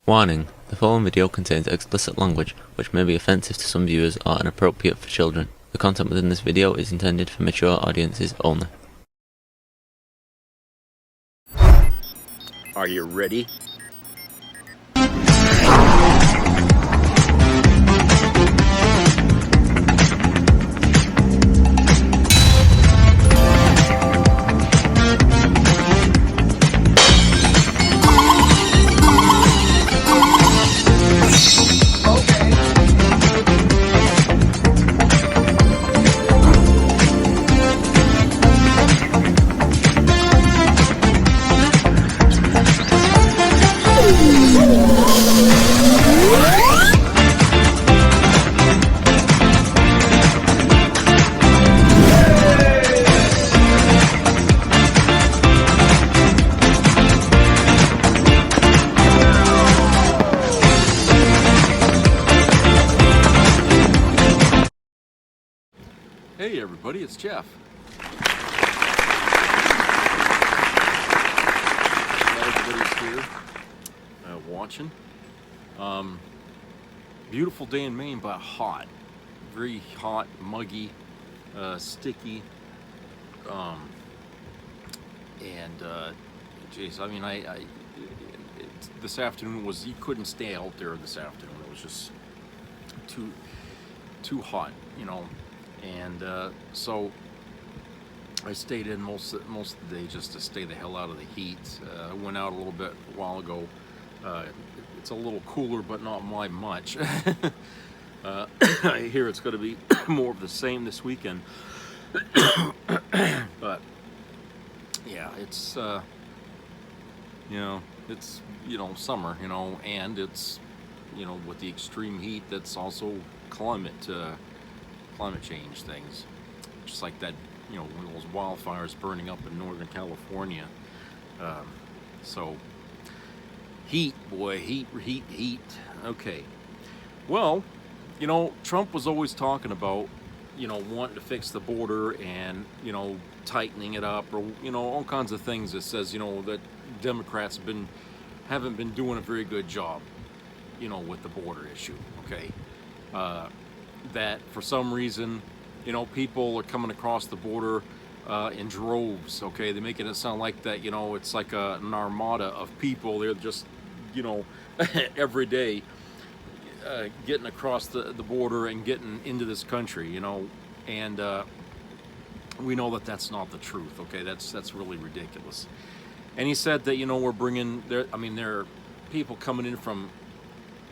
Warning: the following video contains explicit language, which may be offensive to some viewers or inappropriate for children. The content within this video is intended for mature audiences only. Are you ready? Hey everybody, it's Jeff. Glad everybody's here watching. Beautiful day in Maine, but hot. Very hot, muggy, sticky. Geez, I mean, this afternoon was, you couldn't stay out there this afternoon. It was just too hot, you know. And so I stayed in most of the day just to stay the hell out of the heat. I went out a little bit a while ago. It's a little cooler, but not by much. I hear it's going to be more of the same this weekend. But yeah, it's summer, and it's with the extreme heat, that's also climate change things, just like that, one of those wildfires burning up in Northern California. So heat, boy, heat. Okay, well, Trump was always talking about, wanting to fix the border and, tightening it up, or, all kinds of things that says, that Democrats haven't been doing a very good job, with the border issue, okay? That for some reason, people are coming across the border in droves, okay? They're making it sound like that, it's like an armada of people. They're just, every day getting across the border and getting into this country, and we know that that's not the truth, okay? That's really ridiculous. And he said that, we're bringing, there are people coming in from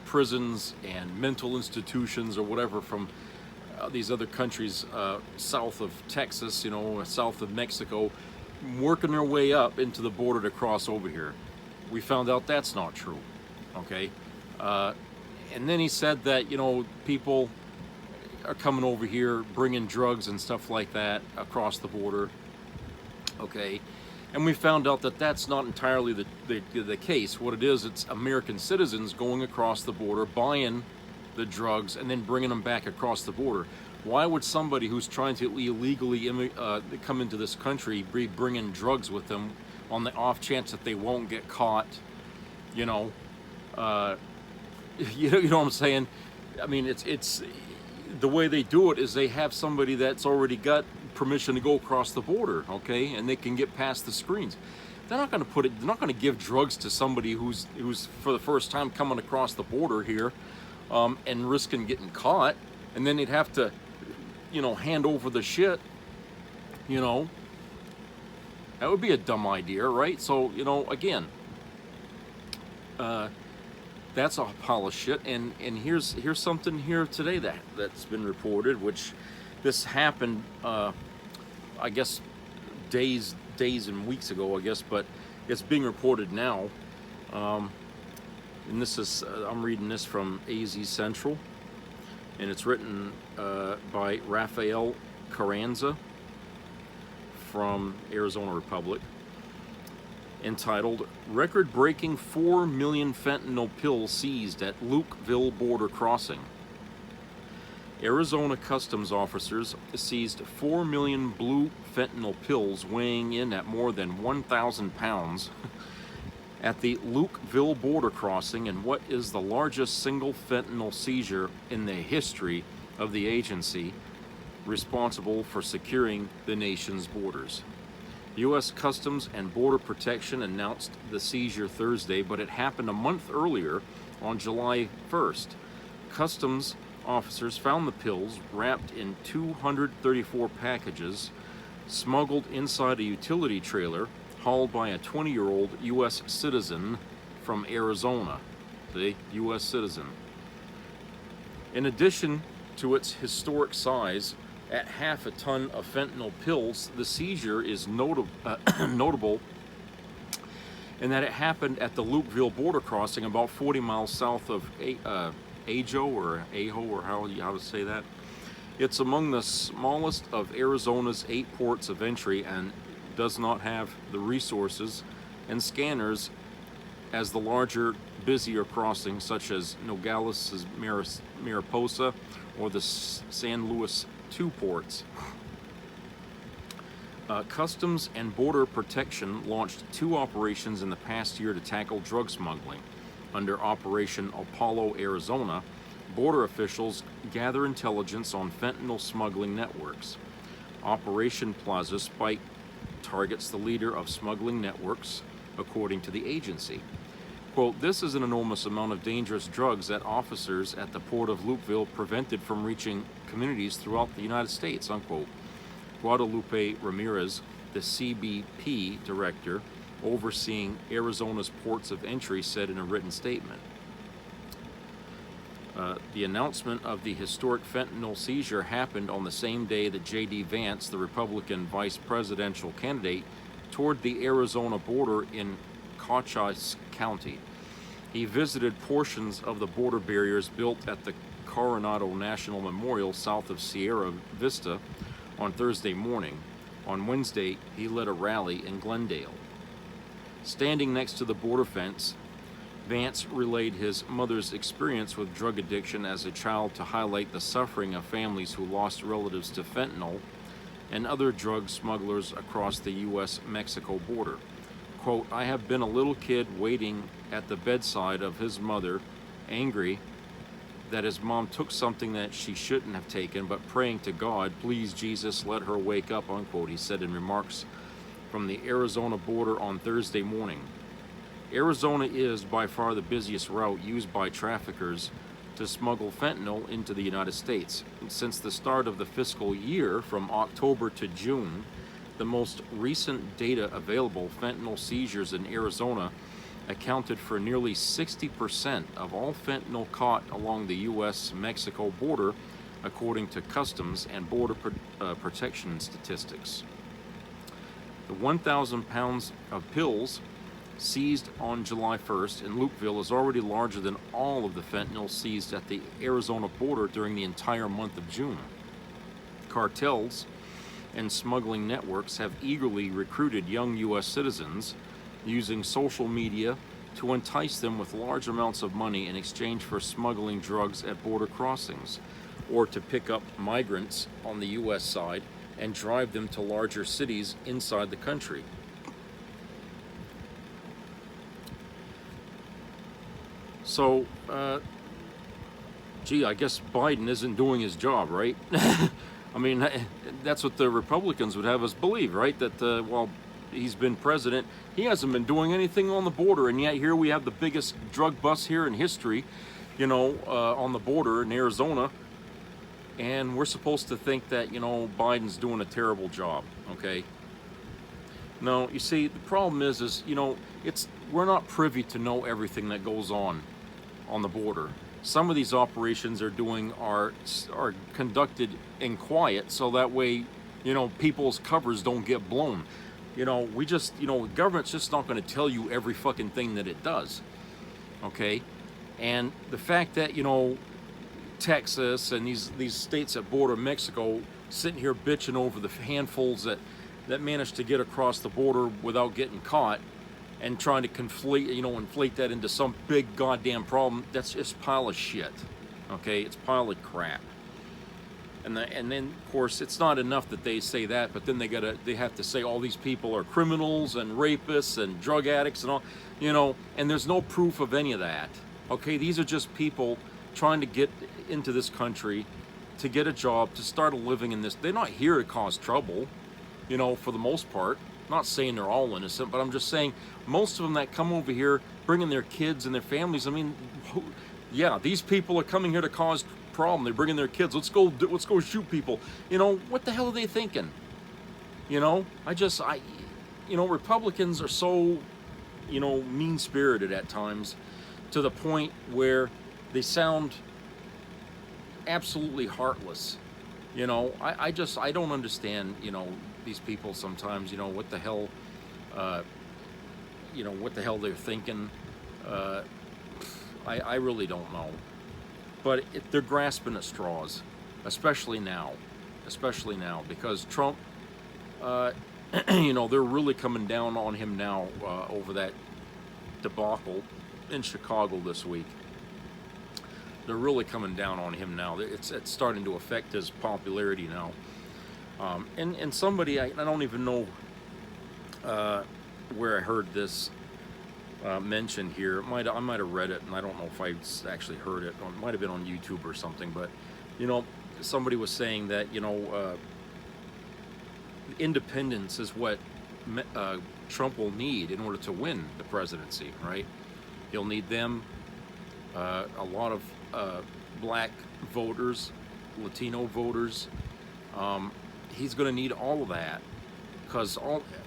prisons and mental institutions or whatever from these other countries south of Texas, south of Mexico, working their way up into the border to cross over here. We found out that's not true, okay? And then he said that, people are coming over here bringing drugs and stuff like that across the border, okay? And we found out that that's not entirely the case. What it is, it's American citizens going across the border, buying the drugs, and then bringing them back across the border. Why would somebody who's trying to illegally come into this country be bringing drugs with them on the off chance that they won't get caught? You know what I'm saying? I mean, it's the way they do it is they have somebody that's already got permission to go across the border, okay, and they can get past the screens. They're not going to they're not going to give drugs to somebody who's for the first time coming across the border here, and risking getting caught, and then they'd have to, hand over the shit. That would be a dumb idea, right? So, again, that's a pile of shit. And here's something here today that's been reported, which this happened, I guess, days and weeks ago, I guess, but it's being reported now. And this is, I'm reading this from AZ Central, and it's written by Rafael Carranza from Arizona Republic, entitled, "Record-Breaking 4 Million Fentanyl Pills Seized at Lukeville Border Crossing." Arizona customs officers seized 4 million blue fentanyl pills weighing in at more than 1,000 pounds at the Lukeville border crossing in what is the largest single fentanyl seizure in the history of the agency responsible for securing the nation's borders. U.S. Customs and Border Protection announced the seizure Thursday, but it happened a month earlier on July 1st. Customs officers found the pills wrapped in 234 packages smuggled inside a utility trailer hauled by a 20-year-old U.S. citizen from Arizona. The U.S. citizen. In addition to its historic size, at half a ton of fentanyl pills, the seizure is notable in that it happened at the Lukeville border crossing about 40 miles south of Ajo, or how to say that. It's among the smallest of Arizona's 8 ports of entry and does not have the resources and scanners as the larger, busier crossings such as Nogales' Mariposa or the San Luis II ports. Customs and Border Protection launched 2 operations in the past year to tackle drug smuggling. Under Operation Apollo, Arizona, border officials gather intelligence on fentanyl smuggling networks. Operation Plaza Spike targets the leader of smuggling networks, according to the agency. Quote, "This is an enormous amount of dangerous drugs that officers at the port of Lukeville prevented from reaching communities throughout the United States," unquote. Guadalupe Ramirez, the CBP director overseeing Arizona's ports of entry, said in a written statement. The announcement of the historic fentanyl seizure happened on the same day that J.D. Vance, the Republican vice presidential candidate, toured the Arizona border in Cochise County. He visited portions of the border barriers built at the Coronado National Memorial south of Sierra Vista on Thursday morning. On Wednesday, he led a rally in Glendale. Standing next to the border fence, Vance relayed his mother's experience with drug addiction as a child to highlight the suffering of families who lost relatives to fentanyl and other drug smugglers across the U.S.-Mexico border. Quote, "I have been a little kid waiting at the bedside of his mother, angry that his mom took something that she shouldn't have taken, but praying to God, please Jesus, let her wake up," unquote, he said in remarks from the Arizona border on Thursday morning. Arizona is by far the busiest route used by traffickers to smuggle fentanyl into the United States. Since the start of the fiscal year, from October to June, the most recent data available, fentanyl seizures in Arizona accounted for nearly 60% of all fentanyl caught along the U.S.-Mexico border, according to Customs and Border Protection statistics. The 1,000 pounds of pills seized on July 1st in Lukeville is already larger than all of the fentanyl seized at the Arizona border during the entire month of June. Cartels and smuggling networks have eagerly recruited young U.S. citizens using social media to entice them with large amounts of money in exchange for smuggling drugs at border crossings, or to pick up migrants on the U.S. side and drive them to larger cities inside the country. So, I guess Biden isn't doing his job, right? I mean, that's what the Republicans would have us believe, right? That while he's been president, he hasn't been doing anything on the border, and yet here we have the biggest drug bust here in history, on the border in Arizona, and we're supposed to think that, Biden's doing a terrible job, okay? No, you see, the problem is we're not privy to know everything that goes on the border. Some of these operations are conducted in quiet, so that way, people's covers don't get blown. The government's just not going to tell you every fucking thing that it does, okay? And the fact that, Texas and these states that border Mexico sitting here bitching over the handfuls that managed to get across the border without getting caught, and trying to inflate that into some big goddamn problem, that's just a pile of shit, okay? It's a pile of crap. And then, of course, it's not enough that they say that, but then they have to say all these people are criminals and rapists and drug addicts and all. you know, and there's no proof of any of that. Okay, these are just people trying to get into this country, to get a job, to start a living in this. They're not here to cause trouble, you know, for the most part. I'm not saying they're all innocent, but I'm just saying most of them that come over here bringing their kids and their families, I mean, yeah, these people are coming here to cause problem. They're bringing their kids. Let's go shoot people. You know, what the hell are they thinking? You know, you know, Republicans are so, you know, mean-spirited at times, to the point where they sound absolutely heartless. You know, I don't understand, you know, these people sometimes, you know, what the hell, you know, what the hell they're thinking. I really don't know. But they're grasping at straws, especially now, because Trump, you know, they're really coming down on him now over that debacle in Chicago this week. They're really coming down on him now. It's starting to affect his popularity now. And somebody, I don't even know where I heard this mentioned here. I might have read it, and I don't know if I actually heard it. It might have been on YouTube or something. But, you know, somebody was saying that, you know, independence is what Trump will need in order to win the presidency, right? He'll need them, a lot of black voters, Latino voters. He's going to need all of that, because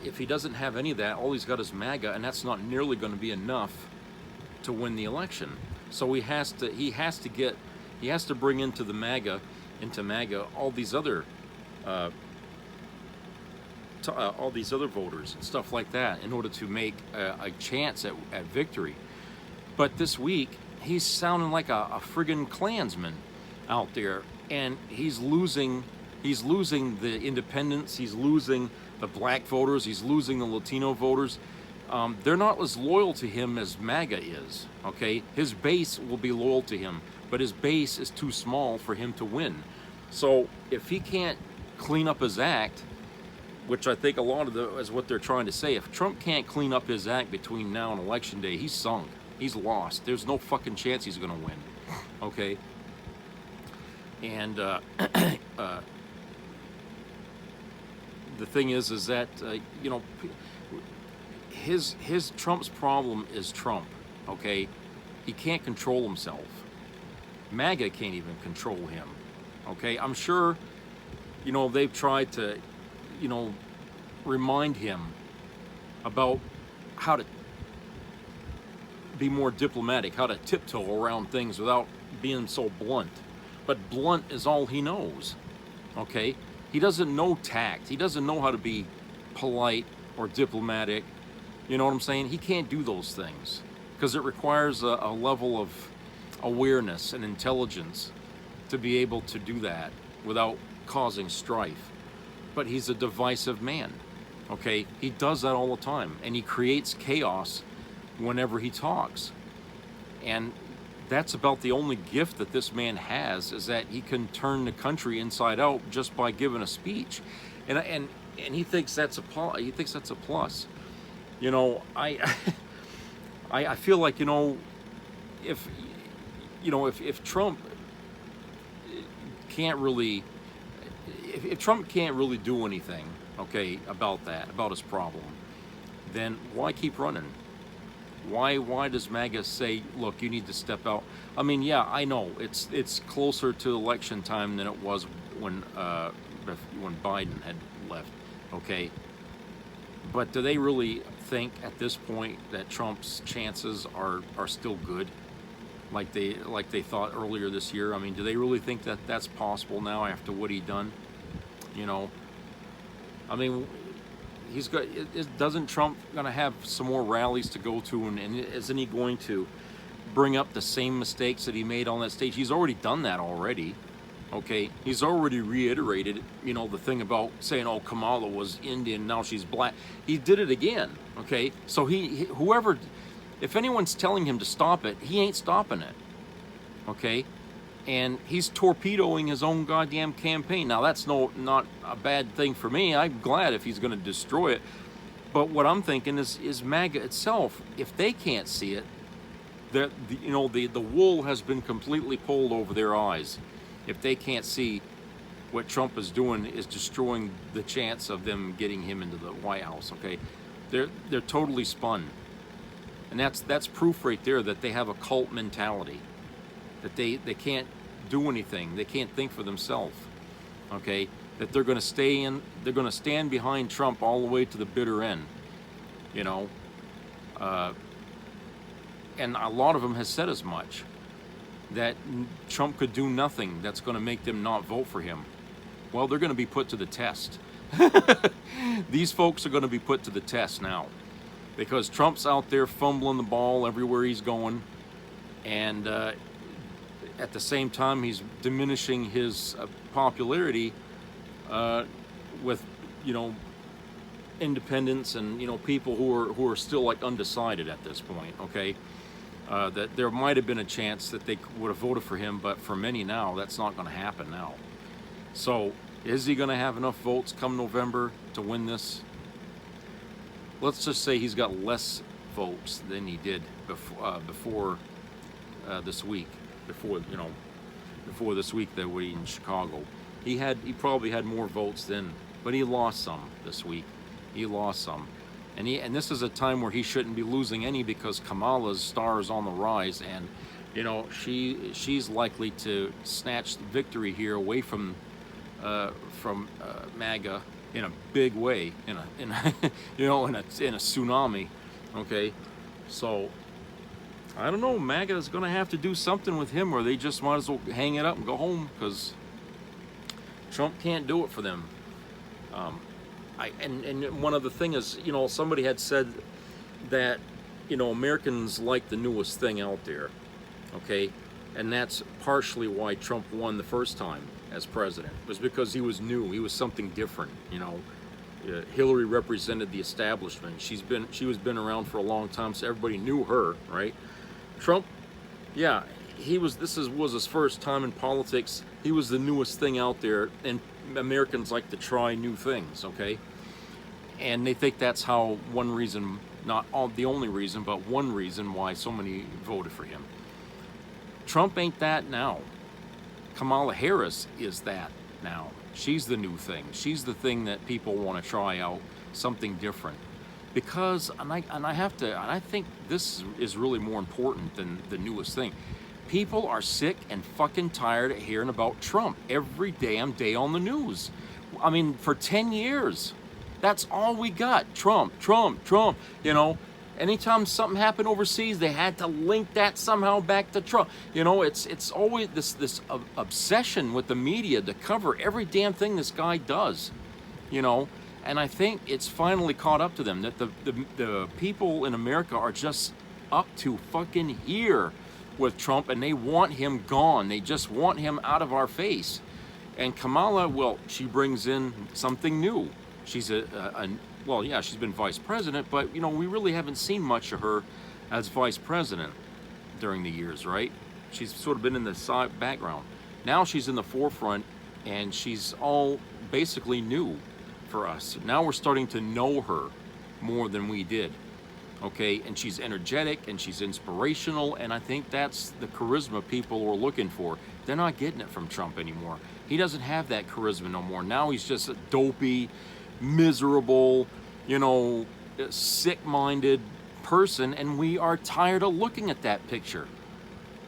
if he doesn't have any of that, all he's got is MAGA, and that's not nearly going to be enough to win the election. So he has to bring into MAGA all these other voters and stuff like that in order to make a chance at victory. But this week, he's sounding like a friggin' Klansman out there, and he's losing the independents, he's losing the black voters, he's losing the Latino voters. They're not as loyal to him as MAGA is, okay? His base will be loyal to him, but his base is too small for him to win. So if he can't clean up his act, which I think a lot of is what they're trying to say, if Trump can't clean up his act between now and Election Day, he's sunk. He's lost. There's no fucking chance he's going to win, okay? And the thing is that you know, his Trump's problem is Trump, okay? He can't control himself. MAGA can't even control him, okay? I'm sure, you know, they've tried to, you know, remind him about how to be more diplomatic, how to tiptoe around things without being so blunt. But blunt is all he knows, okay? He doesn't know tact. He doesn't know how to be polite or diplomatic. You know what I'm saying? He can't do those things because it requires a level of awareness and intelligence to be able to do that without causing strife. But he's a divisive man, okay? He does that all the time, and he creates chaos whenever he talks. And that's about the only gift that this man has, is that he can turn the country inside out just by giving a speech. And he thinks that's a plus. You know, I feel like, you know, if Trump can't really if Trump can't really do anything, okay, about his problem, then why keep running? Why does MAGA say, look, you need to step out? I mean, yeah, I know it's closer to election time than it was when Biden had left, okay? But do they really think at this point that Trump's chances are still good, like they thought earlier this year? I mean, do they really think that that's possible now after what he done? You know, I mean, doesn't Trump going to have some more rallies to go to, and isn't he going to bring up the same mistakes that he made on that stage? He's already done that already, okay? He's already reiterated, you know, the thing about saying, oh, Kamala was Indian, now she's black. He did it again, okay? So if anyone's telling him to stop it, he ain't stopping it, okay? And he's torpedoing his own goddamn campaign. Now, that's not a bad thing for me. I'm glad if he's going to destroy it. But what I'm thinking is MAGA itself, if they can't see it, the wool has been completely pulled over their eyes. If they can't see what Trump is doing is destroying the chance of them getting him into the White House, okay? They're totally spun. And that's proof right there that they have a cult mentality. That they can't do anything. They can't think for themselves. Okay? That they're going to stand behind Trump all the way to the bitter end. You know? And a lot of them has said as much. That Trump could do nothing that's going to make them not vote for him. Well, they're going to be put to the test. These folks are going to be put to the test now. Because Trump's out there fumbling the ball everywhere he's going. And at the same time, he's diminishing his popularity with, independents and, people who are still like undecided at this point, okay? That there might have been a chance that they would have voted for him, but for many now, that's not going to happen now. So, is he going to have enough votes come November to win this? Let's just say he's got less votes than he did before this week. Before this week that we in Chicago, he probably had more votes then, but he lost some this week. He lost some, and this is a time where he shouldn't be losing any because Kamala's star is on the rise, and she's likely to snatch the victory here away from MAGA in a big way, in a tsunami. Okay, so I don't know. MAGA is going to have to do something with him, or they just might as well hang it up and go home because Trump can't do it for them. And one other thing is, somebody had said that Americans like the newest thing out there. Okay, and that's partially why Trump won the first time as president, was because he was new. He was something different. Hillary represented the establishment. She was been around for a long time, so everybody knew her, right? Trump, yeah, this was his first time in politics. He was the newest thing out there, and Americans like to try new things, okay? And they think that's how one reason, not all the only reason, but one reason why so many voted for him. Trump ain't that now. Kamala Harris is that now. She's the new thing. She's the thing that people want to try out, something different. Because, and I think this is really more important than the newest thing. People are sick and fucking tired of hearing about Trump every damn day on the news. I mean, for 10 years, that's all we got. Trump, Trump, Trump, Anytime something happened overseas, they had to link that somehow back to Trump. It's always this obsession with the media to cover every damn thing this guy does. And I think it's finally caught up to them that the people in America are just up to fucking here with Trump, and they want him gone. They just want him out of our face. And Kamala, well, she brings in something new. She's she's been vice president, but we really haven't seen much of her as vice president during the years, right? She's sort of been in the side background. Now she's in the forefront, and she's all basically new for us. Now we're starting to know her more than we did. Okay, and she's energetic and she's inspirational, and I think that's the charisma people are looking for. They're not getting it from Trump anymore. He doesn't have that charisma no more. Now he's just a dopey, miserable, sick-minded person, and we are tired of looking at that picture.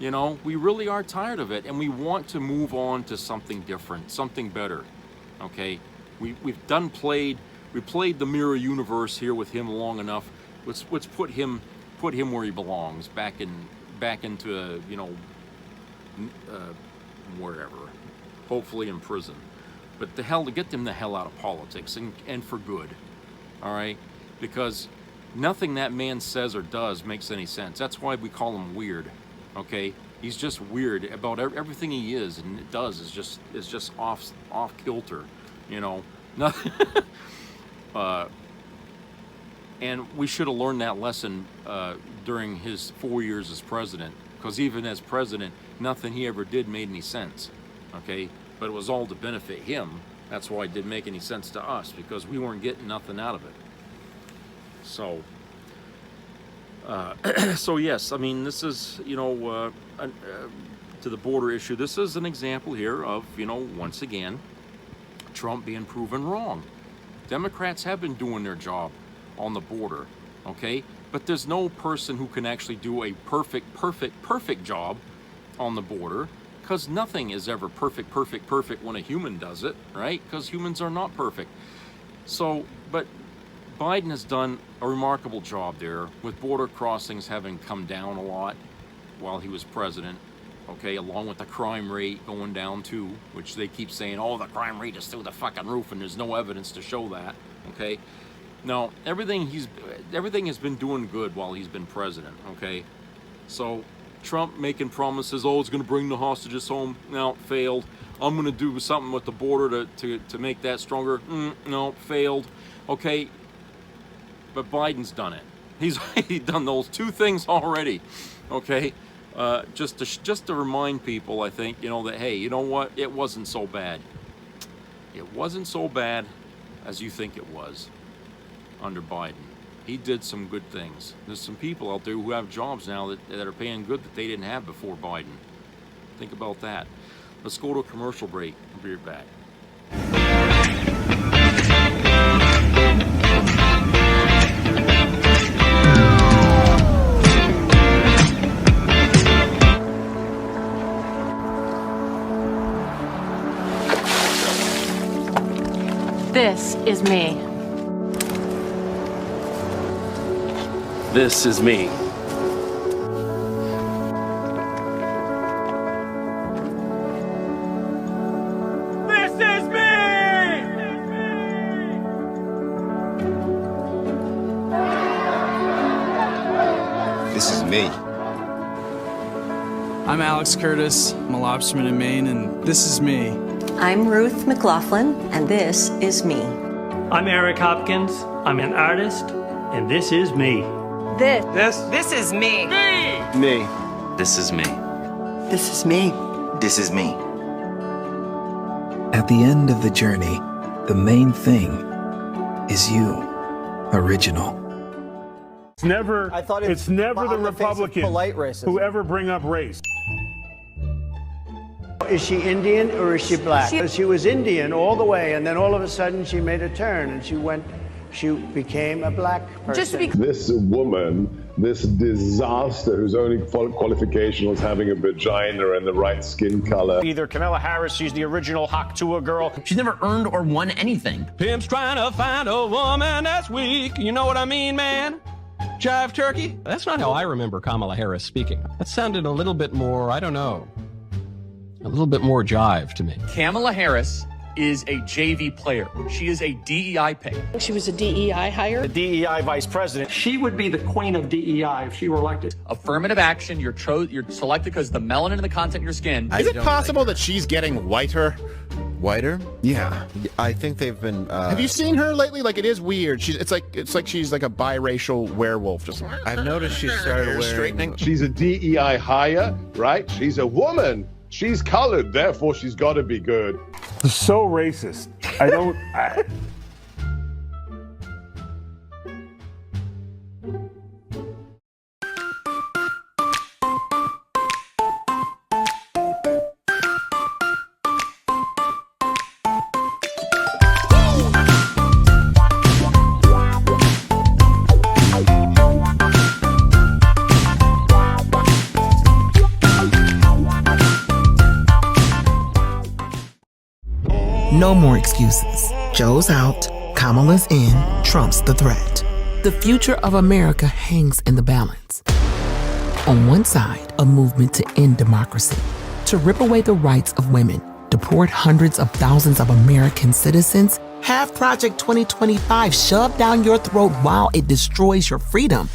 We really are tired of it, and we want to move on to something different, something better. Okay, we played the mirror universe here with him long enough. Let's put him where he belongs, back into wherever, hopefully in prison. But to get them the hell out of politics, and for good. All right, because nothing that man says or does makes any sense. That's why we call him weird. Okay, he's just weird about everything he is and it does is just off kilter. Nothing. And we should have learned that lesson during his 4 years as president, because even as president, nothing he ever did made any sense. Okay, but it was all to benefit him. That's why it didn't make any sense to us, because we weren't getting nothing out of it. So, so yes, I mean, this is, to the border issue, this is an example here of, once again, Trump being proven wrong. Democrats have been doing their job on the border, okay? But there's no person who can actually do a perfect job on the border, because nothing is ever perfect when a human does it, right? Because humans are not perfect. So, but Biden has done a remarkable job there, with border crossings having come down a lot while he was president, okay, along with the crime rate going down too, which they keep saying, oh, the crime rate is through the fucking roof, and there's no evidence to show that, okay? No, everything has been doing good while he's been president, okay? So Trump making promises, oh, it's going to bring the hostages home. No, failed. I'm going to do something with the border to make that stronger. No, failed. Okay, but Biden's done it. He's done those two things already, okay? Just to remind people, I think, that, hey, you know what? It wasn't so bad. It wasn't so bad as you think it was under Biden. He did some good things. There's some people out there who have jobs now that are paying good that they didn't have before Biden. Think about that. Let's go to a commercial break. I'll be right back. This is me. This is me. This is me! This is me. I'm Alex Curtis. I'm a lobsterman in Maine, and this is me. I'm Ruth McLaughlin, and this is me. I'm Eric Hopkins. I'm an artist, and this is me. This is me. Me. This is me. This is me. This is me. At the end of the journey, the main thing is you, original. It's never the Republicans who ever bring up race. Is she Indian or is she black? She was Indian all the way, and then all of a sudden she made a turn and she became a black person. This woman, this disaster whose only qualification was having a vagina and the right skin color. Either Kamala Harris, she's the original Haktua girl. She's never earned or won anything. Pimp's trying to find a woman that's weak. You know what I mean, man? Jive turkey? That's not how I remember Kamala Harris speaking. That sounded a little bit more, I don't know, a little bit more jive to me. Kamala Harris is a JV player. She is a DEI pick. She was a DEI hire. The DEI vice president. She would be the queen of DEI if she were elected. Affirmative action. You're selected because the melanin in the content of your skin. Is it possible that she's getting whiter? Whiter? Yeah. I think they've been. Have you seen her lately? Like, it is weird. It's like she's like a biracial werewolf. Just. I've noticed she started wearing. Straightening. She's a DEI hire, right? She's a woman. She's colored, therefore she's got to be good. So racist. I don't. No more excuses. Joe's out, Kamala's in, Trump's the threat. The future of America hangs in the balance. On one side, a movement to end democracy, to rip away the rights of women, deport hundreds of thousands of American citizens, have Project 2025 shoved down your throat while it destroys your freedom,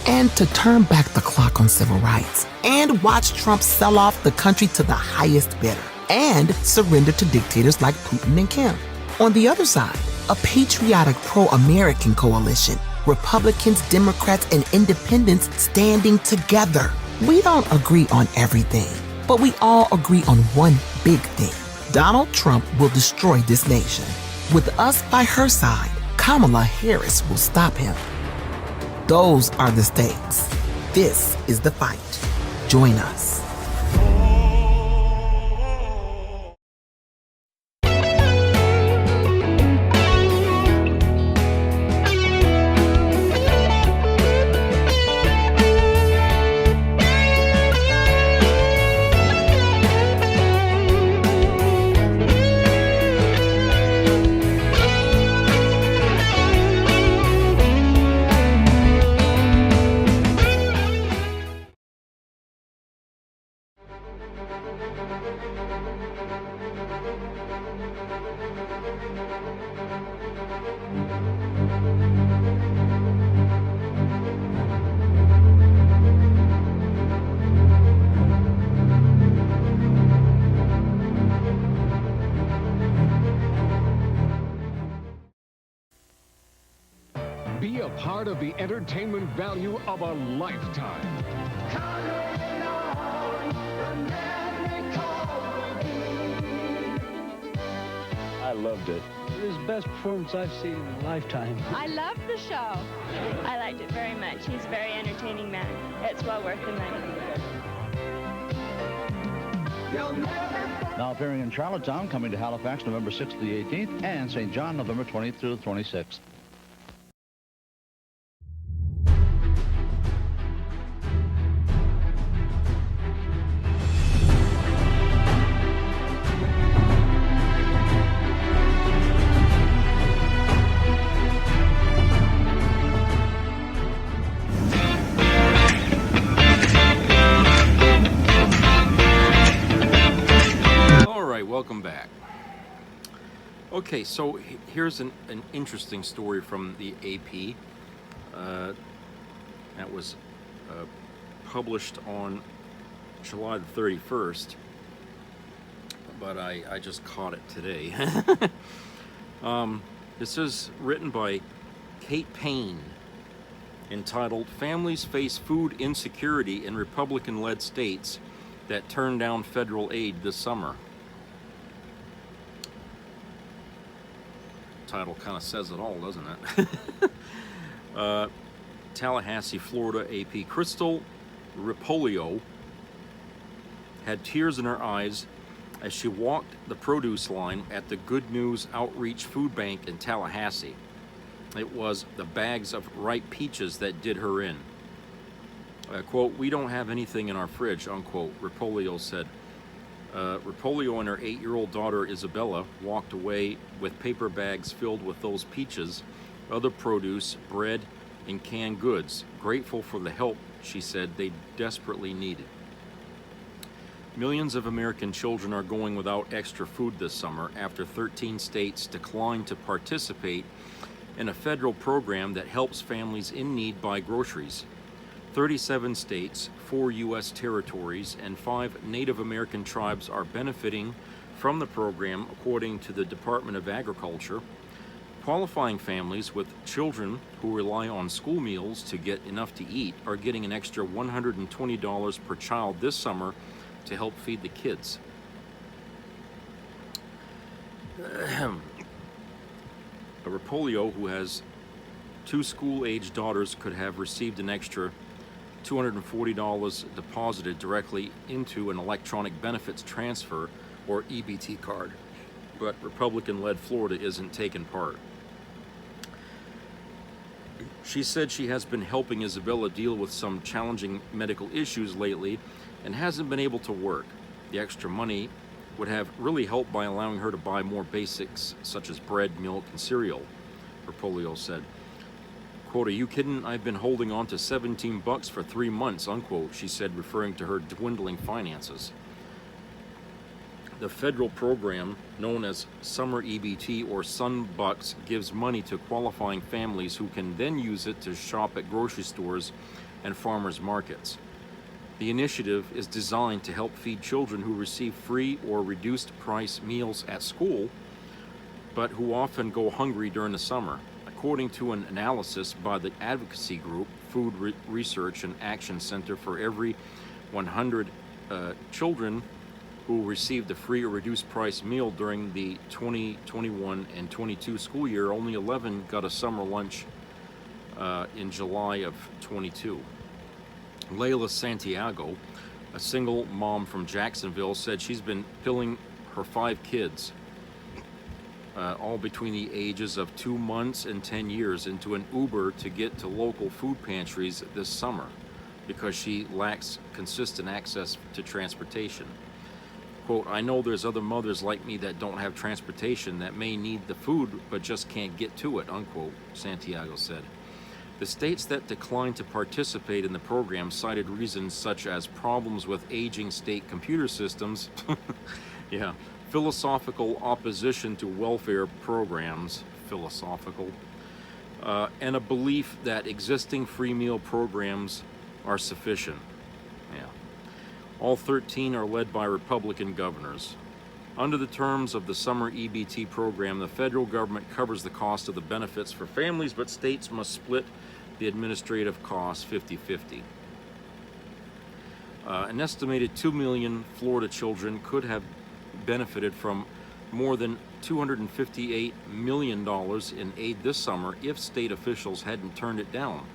and to turn back the clock on civil rights, and watch Trump sell off the country to the highest bidder, and surrender to dictators like Putin and Kim. On the other side, a patriotic pro-American coalition, Republicans, Democrats, and independents standing together. We don't agree on everything, but we all agree on one big thing. Donald Trump will destroy this nation. With us by her side, Kamala Harris will stop him. Those are the stakes. This is the fight. Join us. Be a part of the entertainment value of a lifetime. I loved it. It was the best performance I've seen in a lifetime. I loved the show. I liked it very much. He's a very entertaining man. It's well worth the money. Now appearing in Charlottetown, coming to Halifax November 6th to the 18th, and St. John November 20th through the 26th. Welcome back. Okay, so here's an interesting story from the AP that was published on July the 31st, but I just caught it today. This is written by Kate Payne, entitled "Families Face Food Insecurity in Republican-Led States That Turn Down Federal Aid This Summer." Title kind of says it all, doesn't it? Tallahassee, Florida AP Crystal Ripolio had tears in her eyes as she walked the produce line at the Good News Outreach Food Bank in Tallahassee. It was the bags of ripe peaches that did her in. Quote, "We don't have anything in our fridge," unquote, Ripolio said. Ripolio and her 8-year-old daughter Isabella walked away with paper bags filled with those peaches, other produce, bread, and canned goods, grateful for the help she said they desperately needed. Millions of American children are going without extra food this summer after 13 states declined to participate in a federal program that helps families in need buy groceries. 37 states, 4 U.S. territories, and 5 Native American tribes are benefiting from the program, according to the Department of Agriculture. Qualifying families with children who rely on school meals to get enough to eat are getting an extra $120 per child this summer to help feed the kids. A Ripolio, who has 2 school-age daughters, could have received an extra $240 deposited directly into an electronic benefits transfer, or EBT card, but Republican-led Florida isn't taking part. She said she has been helping Isabella deal with some challenging medical issues lately and hasn't been able to work. The extra money would have really helped by allowing her to buy more basics such as bread, milk, and cereal, Ripolio said. Quote, "Are you kidding? I've been holding on to $17 for 3 months," unquote, she said, referring to her dwindling finances. The federal program, known as Summer EBT or SunBucks, gives money to qualifying families who can then use it to shop at grocery stores and farmers markets. The initiative is designed to help feed children who receive free or reduced price meals at school, but who often go hungry during the summer. According to an analysis by the advocacy group Food Research and Action Center, for every 100 children who received a free or reduced price meal during the 2021 and 22 school year, only 11 got a summer lunch in July of 22. Layla Santiago, a single mom from Jacksonville, said she's been pilling her 5 kids, all between the ages of 2 months and 10 years, into an Uber to get to local food pantries this summer because she lacks consistent access to transportation. Quote, I know there's other mothers like me that don't have transportation that may need the food but just can't get to it, unquote, Santiago said. The states that declined to participate in the program cited reasons such as problems with aging state computer systems, yeah, philosophical opposition to welfare programs, and a belief that existing free meal programs are sufficient. Yeah. All 13 are led by Republican governors. Under the terms of the summer EBT program, the federal government covers the cost of the benefits for families, but states must split the administrative costs 50-50. An estimated 2 million Florida children could have benefited from more than $258 million in aid this summer if state officials hadn't turned it down.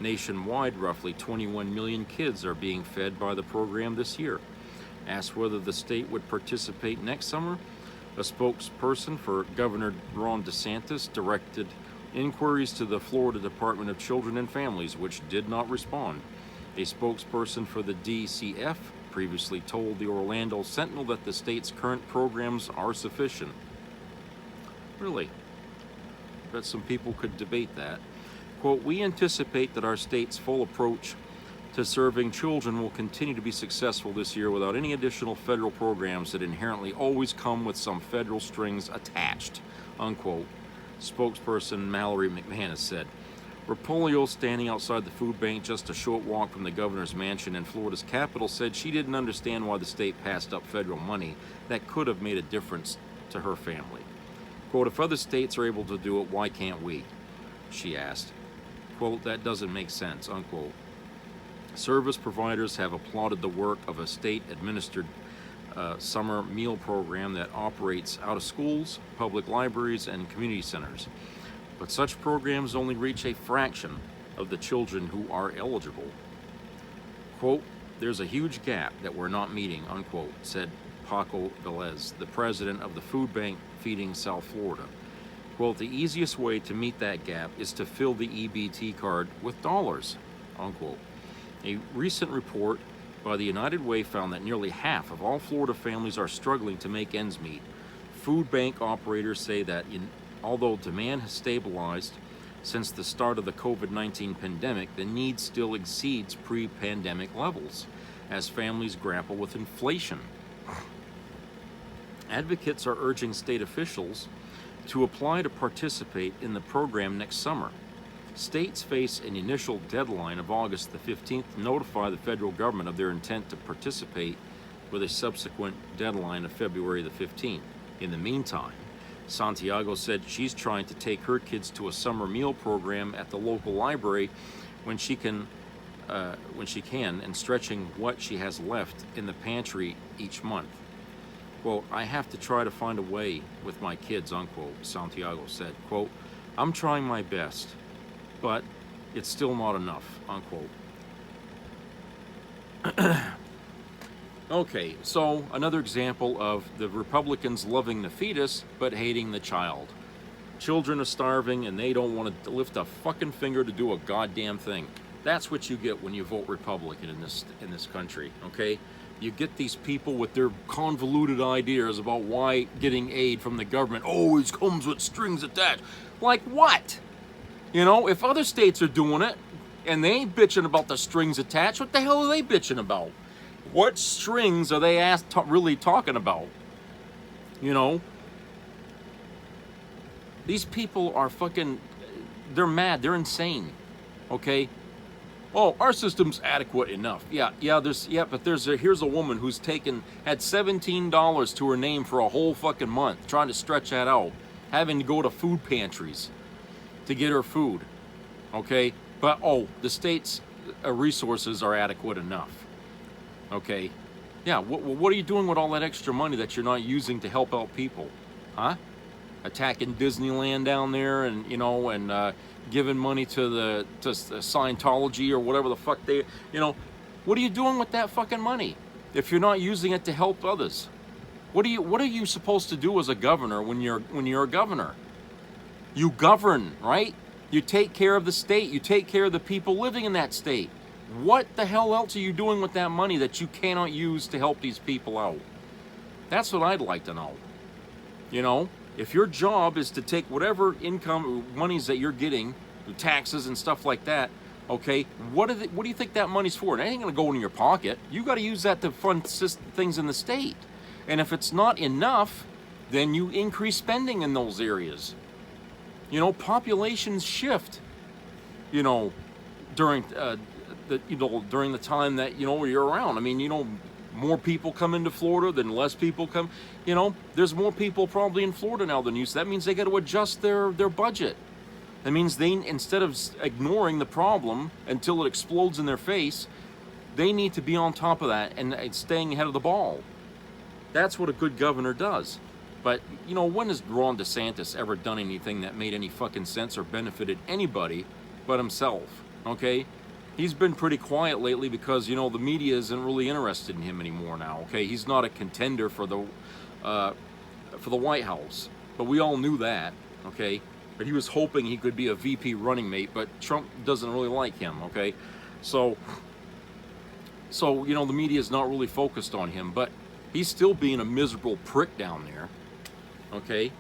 Nationwide, roughly 21 million kids are being fed by the program this year. Asked whether the state would participate next summer, a spokesperson for Governor Ron DeSantis directed inquiries to the Florida Department of Children and Families, which did not respond. A spokesperson for the DCF previously told the Orlando Sentinel that the state's current programs are sufficient. Really? Bet some people could debate that. Quote, we anticipate that our state's full approach to serving children will continue to be successful this year without any additional federal programs that inherently always come with some federal strings attached, unquote, spokesperson Mallory McManus said. Rapolio, standing outside the food bank just a short walk from the governor's mansion in Florida's capital, said she didn't understand why the state passed up federal money that could have made a difference to her family. Quote, if other states are able to do it, why can't we? She asked. Quote, that doesn't make sense, unquote. Service providers have applauded the work of a state-administered summer meal program that operates out of schools, public libraries, and community centers. But such programs only reach a fraction of the children who are eligible. Quote, there's a huge gap that we're not meeting, unquote, said Paco Velez, the president of the food bank feeding South Florida. Quote, the easiest way to meet that gap is to fill the EBT card with dollars, unquote. A recent report by the United Way found that nearly half of all Florida families are struggling to make ends meet. Food bank operators say that although demand has stabilized since the start of the COVID-19 pandemic, the need still exceeds pre-pandemic levels as families grapple with inflation. Advocates are urging state officials to apply to participate in the program next summer. States face an initial deadline of August the 15th to notify the federal government of their intent to participate, with a subsequent deadline of February the 15th. In the meantime, Santiago said she's trying to take her kids to a summer meal program at the local library when she can, and stretching what she has left in the pantry each month. Quote, I have to try to find a way with my kids, unquote, Santiago said. Quote, I'm trying my best, but it's still not enough, unquote. Okay, so another example of the Republicans loving the fetus but hating the child. Children are starving and they don't want to lift a fucking finger to do a goddamn thing. That's what you get when you vote Republican in this country, okay? You get these people with their convoluted ideas about why getting aid from the government always comes with strings attached. Like what? You know, if other states are doing it and they ain't bitching about the strings attached, what the hell are they bitching about? What strings are they really talking about? You know? These people are fucking, they're mad, they're insane, okay? Oh, our system's adequate enough. Yeah, but here's a woman who's had $17 to her name for a whole fucking month, trying to stretch that out, having to go to food pantries to get her food, okay? But, the state's resources are adequate enough, okay? Yeah, what are you doing with all that extra money that you're not using to help out people, huh? attacking Disneyland down there, and and giving money to Scientology or whatever the fuck they, what are you doing with that fucking money if you're not using it to help others? What are you supposed to do as a governor when you're a governor? You govern, right? You take care of the state. You take care of the people living in that state. What the hell else are you doing with that money that you cannot use to help these people out? That's what I'd like to know. If your job is to take whatever income, monies that you're getting, taxes and stuff like that, okay, what do you think that money's for? It ain't going to go in your pocket. You got to use that to fund things in the state. And if it's not enough, then you increase spending in those areas. Populations shift, during during the time that you're around. I mean, more people come into Florida than less people come. There's more people probably in Florida now than used. That means they got to adjust their budget. That means they, instead of ignoring the problem until it explodes in their face, they need to be on top of that and staying ahead of the ball. That's what a good governor does. But, when has Ron DeSantis ever done anything that made any fucking sense or benefited anybody but himself? Okay? He's been pretty quiet lately because, the media isn't really interested in him anymore now, okay? He's not a contender for the White House. But we all knew that, okay? But he was hoping he could be a VP running mate, but Trump doesn't really like him, okay? So the media is not really focused on him, but he's still being a miserable prick down there, okay?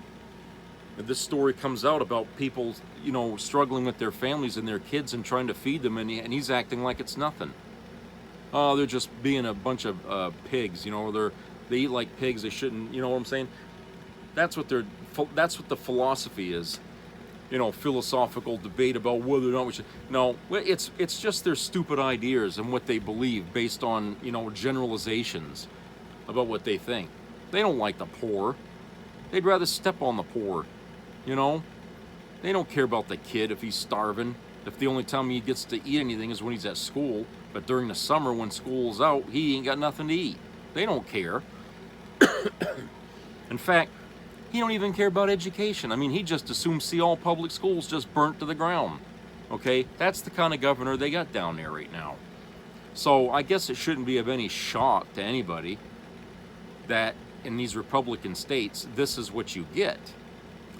And this story comes out about people, struggling with their families and their kids and trying to feed them, and he's acting like it's nothing. Oh, they're just being a bunch of pigs, they eat like pigs. They shouldn't, you know what I'm saying? That's what the philosophy is. Philosophical debate about whether or not we should. No, it's just their stupid ideas and what they believe based on, generalizations about what they think. They don't like the poor. They'd rather step on the poor, They don't care about the kid if he's starving, if the only time he gets to eat anything is when he's at school. But during the summer when school's out, he ain't got nothing to eat. They don't care. In fact, he don't even care about education. I mean, he just assumes see all public schools just burnt to the ground. Okay? That's the kind of governor they got down there right now. So I guess it shouldn't be of any shock to anybody that in these Republican states, this is what you get.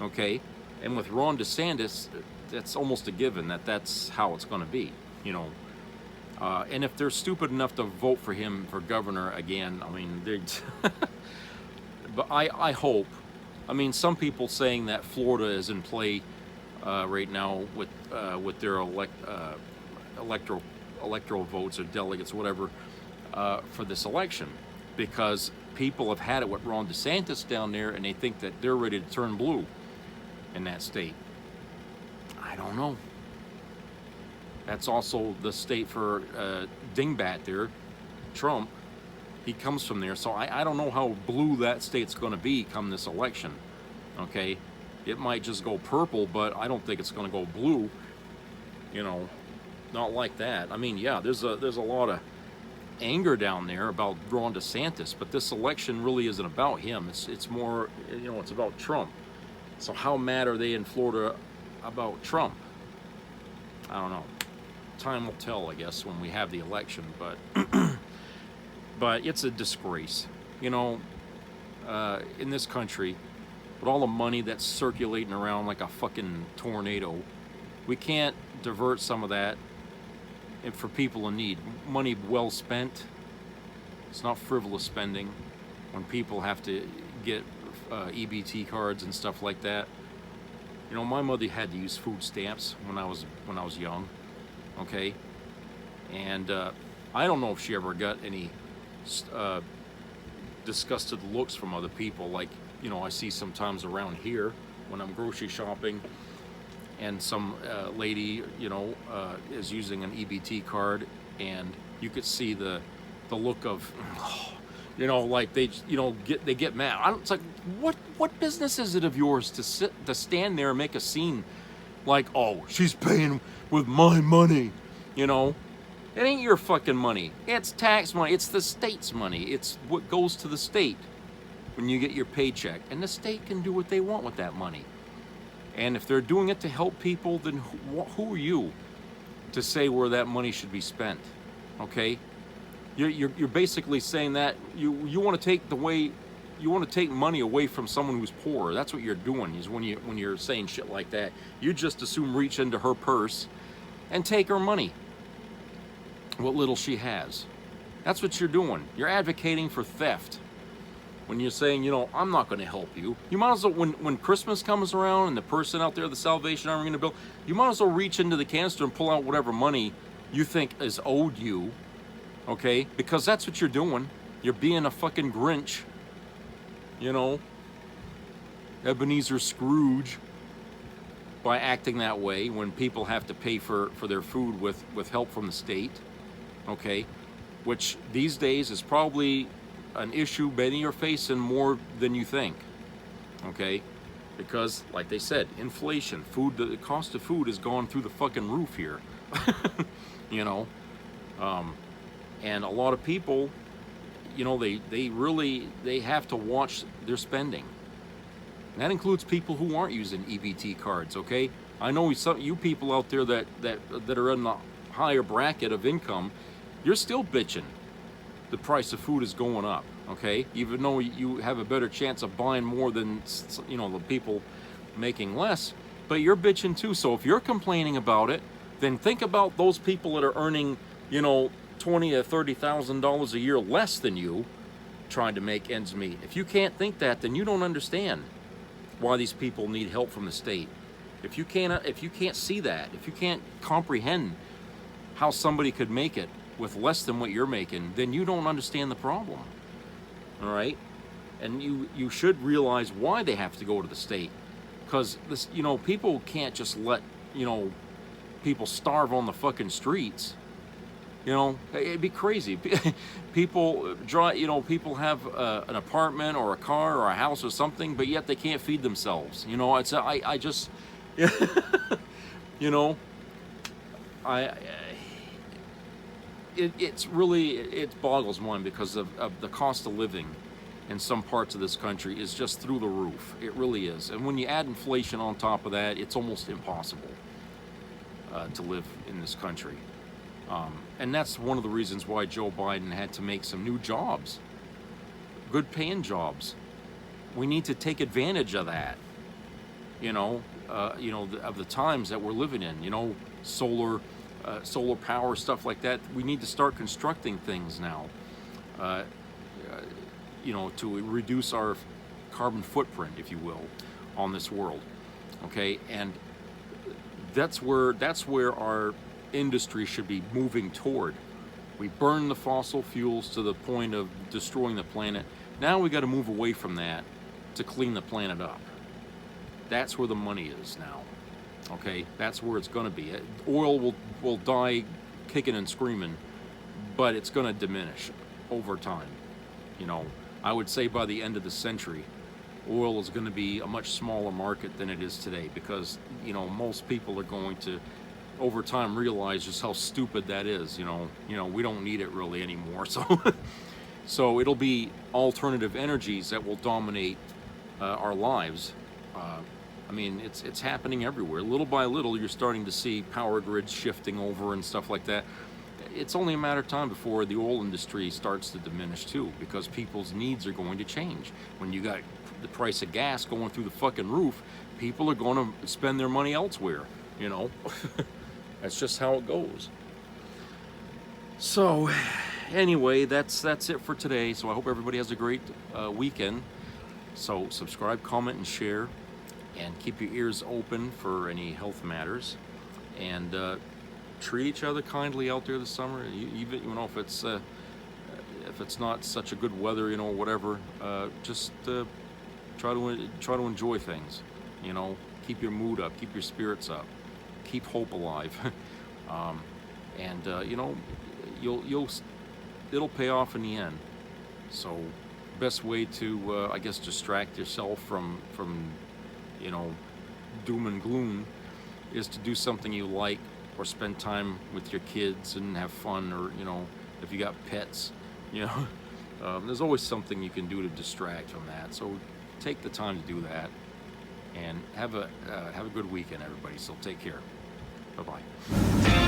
Okay? And with Ron DeSantis, that's almost a given that that's how it's going to be, and if they're stupid enough to vote for him for governor again, I mean, but I hope. I mean, some people saying that Florida is in play right now with their electoral votes or delegates, whatever, for this election, because people have had it with Ron DeSantis down there, and they think that they're ready to turn blue in that state. I don't know. That's also the state for Dingbat there, Trump. He comes from there, so I don't know how blue that state's going to be come this election. Okay, it might just go purple, but I don't think it's going to go blue. Not like that. I mean, yeah, there's a lot of anger down there about Ron DeSantis, but this election really isn't about him. It's more, it's about Trump. So how mad are they in Florida about Trump? I don't know. Time will tell, I guess, when we have the election, but but it's a disgrace. In this country, with all the money that's circulating around like a fucking tornado, we can't divert some of that for people in need. Money well spent. It's not frivolous spending when people have to get EBT cards and stuff like that. My mother had to use food stamps when I was young, okay, and I don't know if she ever got any disgusted looks from other people, like I see sometimes around here when I'm grocery shopping, and some lady is using an EBT card, and you could see the look of. Like they get mad. It's like, what business is it of yours to stand there and make a scene, like, oh, she's paying with my money, It ain't your fucking money. It's tax money. It's the state's money. It's what goes to the state, when you get your paycheck, and the state can do what they want with that money. And if they're doing it to help people, then who are you to say where that money should be spent? Okay, you're basically saying that you want to take money away from someone who's poor. That's what you're doing. Is when you're saying shit like that, you just assume reach into her purse and take her money, what little she has. That's what you're doing. You're advocating for theft. When you're saying, you know, I'm not going to help you. You might as well, when Christmas comes around and the person out there, the Salvation Army, going to bill, you might as well reach into the canister and pull out whatever money you think is owed you, okay? Because that's what you're doing. You're being a fucking Grinch, you know, Ebenezer Scrooge, by acting that way when people have to pay for their food with help from the state, okay? Which these days is probably an issue many are facing more than you think, okay? Because, like they said, inflation, the cost of food has gone through the fucking roof here, you know? And a lot of people, you know, they have to watch their spending. And that includes people who aren't using EBT cards, okay? I know some you people out there that are in the higher bracket of income, you're still bitching the price of food is going up, okay? Even though you have a better chance of buying more than, you know, the people making less, but you're bitching too. So if you're complaining about it, then think about those people that are earning, you know, $20,000 to $30,000 a year less than you, trying to make ends meet. If you can't think that, then you don't understand why these people need help from the state. If you can't see that, if you can't comprehend how somebody could make it with less than what you're making, then you don't understand the problem. All right? And you should realize why they have to go to the state. Because this, you know, people can't just let, you know, people starve on the fucking streets. You know, it'd be crazy. People have an apartment or a car or a house or something, but yet they can't feed themselves. You know, I just, you know, it boggles one because of the cost of living in some parts of this country is just through the roof. It really is. And when you add inflation on top of that, it's almost impossible to live in this country. And that's one of the reasons why Joe Biden had to make some new jobs, good paying jobs. We need to take advantage of that, of the times that we're living in, solar power, stuff like that. We need to start constructing things now, to reduce our carbon footprint, if you will, on this world. Okay, and that's where our industry should be moving toward. We burn the fossil fuels to the point of destroying the planet. Now we got to move away from that to clean the planet up. That's where the money is now. Okay, that's where it's going to be. Oil will die kicking and screaming, but it's going to diminish over time. I would say by the end of the century, oil is going to be a much smaller market than it is today, because most people are going to over time realize just how stupid that is. We don't need it really anymore. So it'll be alternative energies that will dominate our lives. It's happening everywhere. Little by little, you're starting to see power grids shifting over and stuff like that. It's only a matter of time before the oil industry starts to diminish too, because people's needs are going to change. When you got the price of gas going through the fucking roof, people are going to spend their money elsewhere. That's just how it goes. So, anyway, that's it for today. So I hope everybody has a great weekend. So subscribe, comment, and share, and keep your ears open for any health matters. And treat each other kindly out there this summer. Even if it's not such a good weather, whatever. Just try to enjoy things. Keep your mood up, keep your spirits up, keep hope alive. It'll pay off in the end. So best way to distract yourself from doom and gloom is to do something you like, or spend time with your kids and have fun, or if you got pets, There's always something you can do to distract from that. So take the time to do that, and have a good weekend, everybody. So take care. Bye-bye.